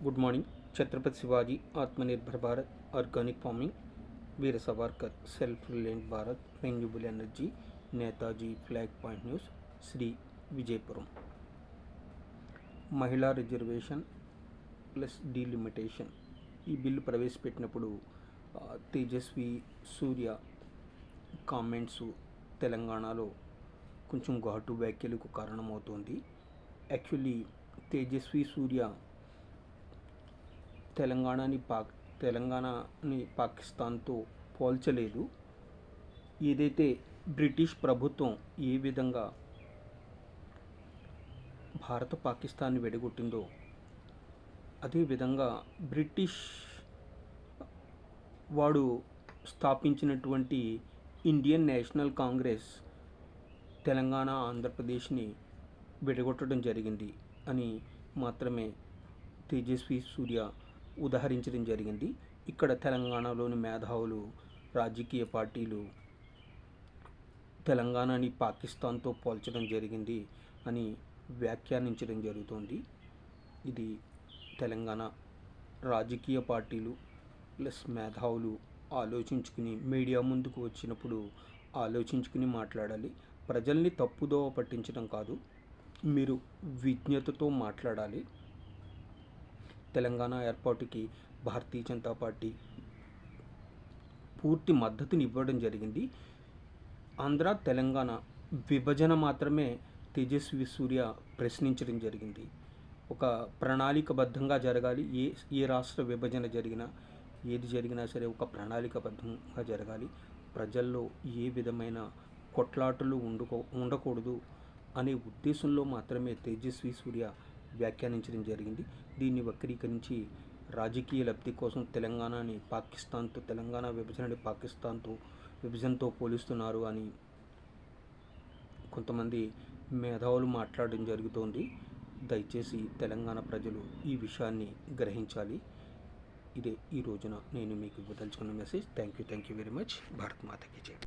Good morning. Chhatrapati Shivaji, Atmanirbhar Bharat, organic farming, Veer Savarkar, self reliant Bharat, renewable energy, Netaji, flag point news, Shri Vijayapuram. మహిళా reservation plus delimitation ఈ bill ప్రవేశపెట్టినప్పుడు Tejasvi Surya comments తెలంగాణలో కొంచెం ఘాటు వ్యాఖ్యలకు కారణమవుతోంది. యాక్చువల్లీ తేజస్వి సూర్య తెలంగాణని పాకిస్తాన్తో పోల్చలేదు. ఏదైతే బ్రిటిష్ ప్రభుత్వం ఏ విధంగా భారత పాకిస్తాన్ని విడగొట్టిందో అదేవిధంగా బ్రిటిష్ వాడు స్థాపించినటువంటి ఇండియన్ నేషనల్ కాంగ్రెస్ తెలంగాణ ఆంధ్రప్రదేశ్ని విడగొట్టడం జరిగింది అని మాత్రమే తేజస్వి సూర్య ఉదహరించడం జరిగింది. ఇక్కడ తెలంగాణలోని మేధావులు, రాజకీయ పార్టీలు తెలంగాణని పాకిస్తాన్తో పోల్చడం జరిగింది అని వ్యాఖ్యానించడం జరుగుతోంది. ఇది తెలంగాణ రాజకీయ పార్టీలు ప్లస్ మేధావులు ఆలోచించుకుని మీడియా ముందుకు వచ్చినప్పుడు ఆలోచించుకుని మాట్లాడాలి. ప్రజల్ని తప్పుదోవ పట్టించడం కాదు, మీరు విజ్ఞతతో మాట్లాడాలి. తెలంగాణ ఏర్పాటుకి భారతీయ జనతా పార్టీ పూర్తి మద్దతుని ఇవ్వడం జరిగింది. ఆంధ్ర తెలంగాణ విభజన మాత్రమే తేజస్వి సూర్య ప్రశ్నించడం జరిగింది. ఒక ప్రణాళికబద్ధంగా జరగాలి. ఏ రాష్ట్ర విభజన జరిగినా ఏది జరిగినా సరే ఒక ప్రణాళికబద్ధంగా జరగాలి. ప్రజల్లో ఏ విధమైన కొట్లాటలు ఉండకూడదు అనే ఉద్దేశంలో మాత్రమే తేజస్వి సూర్య వ్యాఖ్యానించడం జరిగింది. దీన్ని వక్రీకరించి రాజకీయ లబ్ధి కోసం తెలంగాణ విభజనని విభజనతో పోలిస్తున్నారు అని కొంతమంది మేధావులు మాట్లాడడం జరుగుతోంది. దయచేసి తెలంగాణ ప్రజలు ఈ విషయాన్ని గ్రహించాలి. ఇదే ఈ రోజున నేను మీకు ఇవ్వదలుచుకున్న message. Thank you very much. Bharat మాతకి జై.